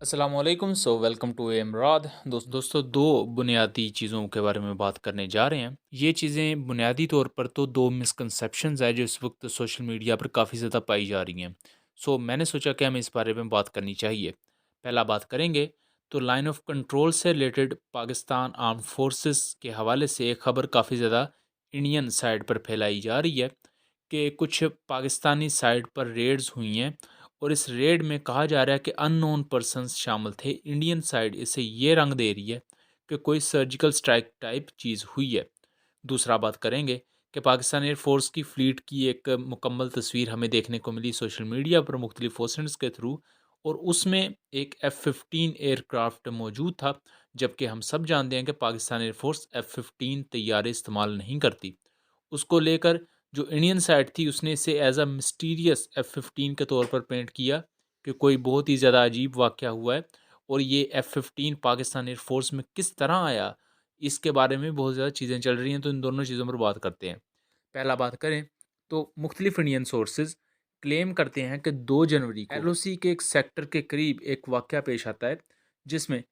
Aslam welcome to इमराद। दोस्तों दो बुनियादी चीज़ों के बारे में बात करने जा रहे हैं। ये चीज़ें बुनियादी तौर पर तो दो मिसकंसेप्शंस है जो इस वक्त सोशल मीडिया पर काफ़ी ज़्यादा पाई जा रही हैं। मैंने सोचा कि हमें इस बारे में बात करनी चाहिए। पहला बात करेंगे तो लाइन ऑफ कंट्रोल से रिलेटेड पाकिस्तान आर्म फोर्सेस के हवाले से एक ख़बर काफ़ी ज़्यादा इंडियन साइड पर फैलाई जा रही है कि कुछ पाकिस्तानी साइड पर रेड्स हुई हैं और इस रेड में कहा जा रहा है कि अननोन पर्सन्स शामिल थे। इंडियन साइड इसे ये रंग दे रही है कि कोई सर्जिकल स्ट्राइक टाइप चीज़ हुई है। दूसरा बात करेंगे कि पाकिस्तान एयरफोर्स की फ़्लीट की एक मुकम्मल तस्वीर हमें देखने को मिली सोशल मीडिया पर मुख्तलिफ पोस्टर्स के थ्रू, और उसमें एक F-15 एयरक्राफ्ट मौजूद था। जबकि हम सब जानते हैं कि पाकिस्तान एयरफोर्स F-15 तैयारे इस्तेमाल नहीं करती। उसको लेकर जो इंडियन साइड थी उसने इसे एज अ मिस्टीरियस F-15 के तौर पर पेंट किया कि कोई बहुत ही ज़्यादा अजीब वाक़या हुआ है। और ये F-15 पाकिस्तान एयरफोर्स में किस तरह आया, इसके बारे में बहुत ज़्यादा चीज़ें चल रही हैं, तो इन दोनों चीज़ों पर बात करते हैं। पहला बात करें तो मुख्तलिफ इंडियन सोर्सेज क्लेम करते हैं कि 2 जनवरी को LOC के एक सेक्टर के करीब एक वाक़या पेश आता है जिसमें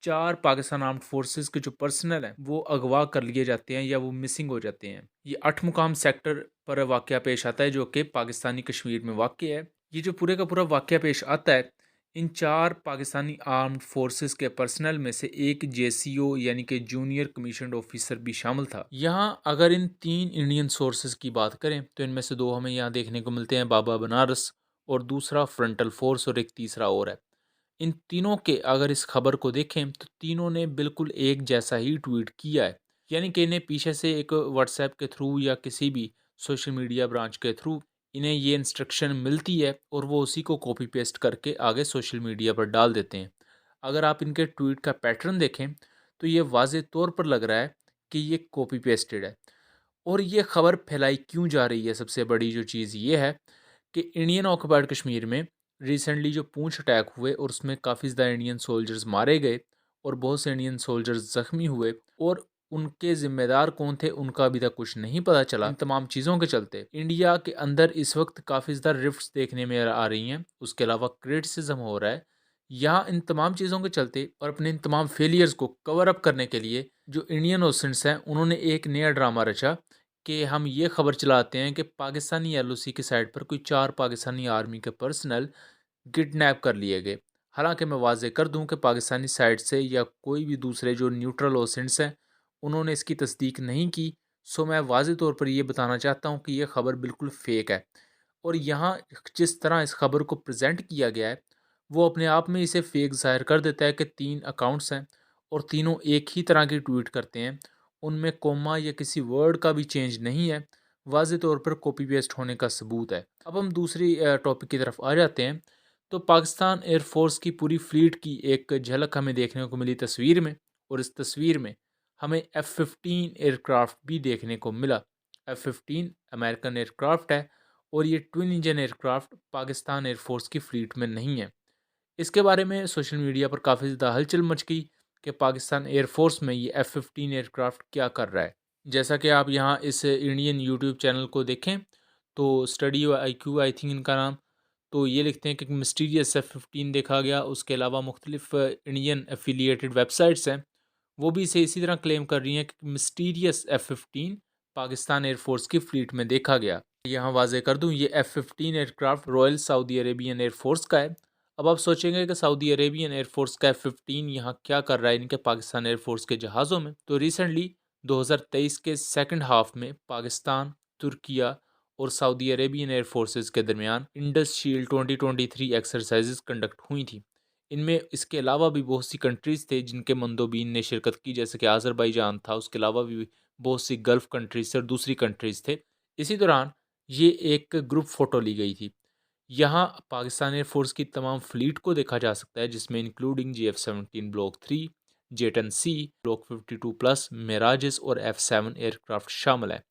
4 पाकिस्तान आर्म्ड फोर्सेस के जो पर्सनल हैं वो अगवा कर लिए जाते हैं या वो मिसिंग हो जाते हैं। ये 8 मुकाम सेक्टर पर वाक़या पेश आता है जो कि पाकिस्तानी कश्मीर में वाक़ है। ये जो पूरे का पूरा वाक़या पेश आता है, इन 4 पाकिस्तानी आर्म्ड फोर्सेस के पर्सनल में से एक JCO यानी कि जूनियर कमीशन्ड ऑफिसर भी शामिल था। यहाँ अगर इन 3 इंडियन सोर्सेज की बात करें तो इनमें से 2 हमें यहाँ देखने को मिलते हैं, बाबा बनारस और दूसरा फ्रंटल फोर्स, और एक तीसरा और है। इन तीनों के अगर इस खबर को देखें तो तीनों ने बिल्कुल एक जैसा ही ट्वीट किया है। यानी कि इन्हें पीछे से एक व्हाट्सएप के थ्रू या किसी भी सोशल मीडिया ब्रांच के थ्रू इन्हें ये इंस्ट्रक्शन मिलती है और वो उसी को कॉपी पेस्ट करके आगे सोशल मीडिया पर डाल देते हैं। अगर आप इनके ट्वीट का पैटर्न देखें तो ये वाज़े तौर पर लग रहा है कि ये कॉपी पेस्टेड है। और ये खबर फैलाई क्यों जा रही है, सबसे बड़ी जो चीज़ ये है कि इंडियन ऑक्युपाइड कश्मीर में रिसेंटली जो पूंछ अटैक हुए और उसमें काफ़ी ज़्यादा इंडियन सोल्जर्स मारे गए और बहुत से इंडियन सोल्जर्स ज़ख्मी हुए, और उनके ज़िम्मेदार कौन थे उनका अभी तक कुछ नहीं पता चला। इन तमाम चीज़ों के चलते इंडिया के अंदर इस वक्त काफ़ी ज़्यादा रिफ्ट्स देखने में आ रही हैं, उसके अलावा क्रिटिसिज्म हो रहा है। यहाँ इन तमाम चीज़ों के चलते और अपने इन तमाम फेलियर्स को कवर अप करने के लिए जो इंडियन ओसेंट्स हैं उन्होंने एक नया ड्रामा रचा कि हम ये खबर चलाते हैं कि पाकिस्तानी LOC की साइड पर कोई 4 पाकिस्तानी आर्मी के पर्सनल किडनैप कर लिए गए। हालांकि मैं वाज़ेह कर दूं कि पाकिस्तानी साइड से या कोई भी दूसरे जो न्यूट्रल ओसेंट्स हैं उन्होंने इसकी तस्दीक नहीं की। मैं वाज़ेह तौर पर यह बताना चाहता हूं कि यह खबर बिल्कुल फ़ेक है। और यहाँ जिस तरह इस खबर को प्रेजेंट किया गया है वो अपने आप में इसे फेक ज़ाहिर कर देता है कि 3 अकाउंट्स हैं और तीनों एक ही तरह की ट्वीट करते हैं, उनमें कोमा या किसी वर्ड का भी चेंज नहीं है, वाज़े तौर पर कॉपी पेस्ट होने का सबूत है। अब हम दूसरी टॉपिक की तरफ आ जाते हैं। तो पाकिस्तान एयरफोर्स की पूरी फ्लीट की एक झलक हमें देखने को मिली तस्वीर में, और इस तस्वीर में हमें F-15 एयरक्राफ्ट भी देखने को मिला। F-15 अमेरिकन एयरक्राफ्ट है और ये twin engine aircraft Pakistan air force की फ्लीट में नहीं है। इसके बारे में सोशल मीडिया पर काफ़ी ज़्यादा हलचल मच गई कि पाकिस्तान एयरफोर्स में ये F-15 एयरक्राफ्ट क्या कर रहा है। जैसा कि आप यहाँ इस इंडियन यूट्यूब चैनल को देखें तो स्टडी IQ आई थिंक इनका नाम, तो ये लिखते हैं कि मिस्टीरियस F-15 देखा गया। उसके अलावा मुख्तलिफ इंडियन एफिलिएटेड वेबसाइट्स हैं वो भी इसे इसी तरह क्लेम कर रही हैं कि मिस्टीरियस F-15 पाकिस्तान एयरफोर्स की फ्लीट में देखा गया। यहाँ वाज़े कर दूँ ये F-15 aircraft royal Saudi Arabian air force का है। अब आप सोचेंगे कि सऊदी अरेबियन एयरफोर्स का F-15 यहाँ क्या कर रहा है इनके पाकिस्तान एयरफोर्स के जहाज़ों में। तो रिसेंटली 2023 के सेकंड हाफ में पाकिस्तान, तुर्किया और सऊदी अरेबियन एयरफोर्सेस के दरमियान इंडस शील्ड 2023 एक्सरसाइजेज कंडक्ट हुई थी। इनमें इसके अलावा भी बहुत सी कंट्रीज़ थे जिनके मंदोबीन ने शिरकत की, जैसे कि आज़रबाईजान था, उसके अलावा भी बहुत सी गल्फ़ कंट्रीज़ थे और दूसरी कंट्रीज़ थे। इसी दौरान ये एक ग्रुप फ़ोटो ली गई थी। यहाँ पाकिस्तान एयरफोर्स की तमाम फ्लीट को देखा जा सकता है जिसमें including JF-17 block 3, J-10C, block 52 plus, Mirages और F-7 एयरक्राफ्ट शामिल है।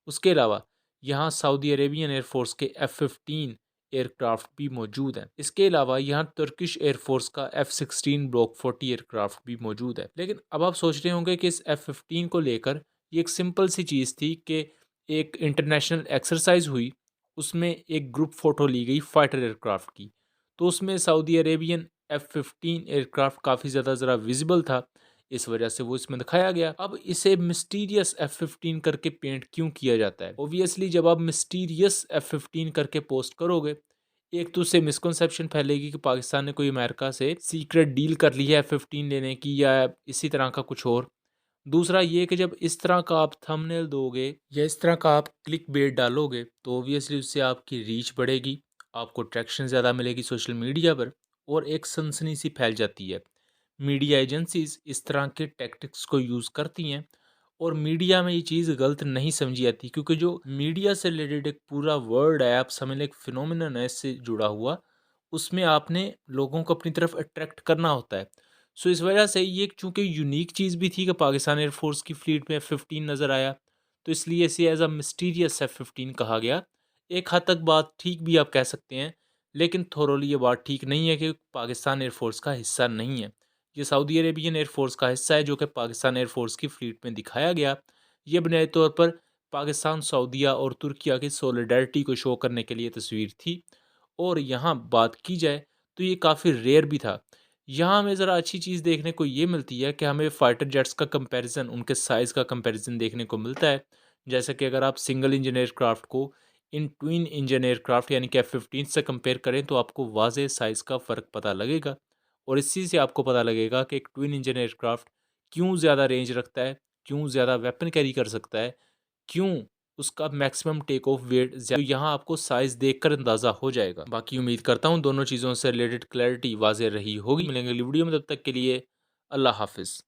उसके अलावा यहाँ सऊदी अरेबियन एयरफोर्स के F-15 एयरक्राफ्ट भी मौजूद हैं। इसके अलावा यहाँ तुर्किश एयरफोर्स का F-16 ब्लॉक 40 एयरक्राफ्ट भी मौजूद है। लेकिन अब आप सोच रहे होंगे कि इस F-15 को लेकर ये एक सिंपल सी चीज़ थी कि एक इंटरनेशनल एक्सरसाइज हुई, उसमें एक ग्रुप फ़ोटो ली गई फाइटर एयरक्राफ्ट की, तो उसमें सऊदी अरेबियन F-15 एयरक्राफ्ट काफ़ी ज़्यादा ज़रा विजिबल था, इस वजह से वो इसमें दिखाया गया। अब इसे मिस्टीरियस F-15 करके पेंट क्यों किया जाता है? ऑब्वियसली जब आप मिस्टीरियस F-15 करके पोस्ट करोगे, एक तो उससे मिसकंसेप्शन फैलेगी कि पाकिस्तान ने कोई अमेरिका से सीक्रेट डील कर ली है F-15 लेने की या इसी तरह का कुछ और। दूसरा ये कि जब इस तरह का आप थंबनेल दोगे या इस तरह का आप क्लिक बेट डालोगे तो ऑब्वियसली उससे आपकी रीच बढ़ेगी, आपको ट्रैक्शन ज़्यादा मिलेगी सोशल मीडिया पर और एक सनसनी सी फैल जाती है। मीडिया एजेंसीज इस तरह के टैक्टिक्स को यूज़ करती हैं और मीडिया में ये चीज़ गलत नहीं समझी जाती, क्योंकि जो मीडिया से रिलेटेड एक पूरा वर्ड है, आप समझ लें एक फिनोमिनन है इससे जुड़ा हुआ, उसमें आपने लोगों को अपनी तरफ अट्रैक्ट करना होता है। सो इस वजह से ये चूँकि यूनिक चीज़ भी थी कि पाकिस्तान एयरफोर्स की फ्लीट में F-15 नज़र आया, तो इसलिए इसे एज अ मिस्टीरियस F-15 कहा गया। एक हद तक बात ठीक भी आप कह सकते हैं, लेकिन थोरोली ये बात ठीक नहीं है कि पाकिस्तान एयरफोर्स का हिस्सा नहीं है। ये सऊदी अरेबियन एयरफोर्स का हिस्सा है जो कि पाकिस्तान एयरफोर्स की फ्लीट में दिखाया गया। ये बुनियादी तौर पर पाकिस्तान, सऊदीया और तुर्किया की सॉलिडारिटी को शो करने के लिए तस्वीर थी। और यहाँ बात की जाए तो ये काफ़ी रेयर भी था। यहाँ हमें ज़रा अच्छी चीज़ देखने को ये मिलती है कि हमें फाइटर जेट्स का कंपैरिजन, उनके साइज़ का कंपैरिजन देखने को मिलता है। जैसे कि अगर आप सिंगल इंजन एयरक्राफ्ट को इन ट्विन इंजन एयरक्राफ्ट यानी कि F-15 से कंपेयर करें तो आपको वाज़ेह साइज़ का फ़र्क पता लगेगा और इसी से आपको पता लगेगा कि एक ट्विन इंजन एयरक्राफ्ट क्यों ज़्यादा रेंज रखता है, क्यों ज़्यादा वेपन कैरी कर सकता है, क्यों उसका मैक्सिमम टेक ऑफ वेट तो यहाँ आपको साइज़ देखकर अंदाज़ा हो जाएगा। बाकी उम्मीद करता हूँ दोनों चीज़ों से रिलेटेड क्लैरिटी वाज़ेह रही होगी। मिलेंगे अगली वीडियो में, तब तक के लिए अल्लाह हाफ़िज़।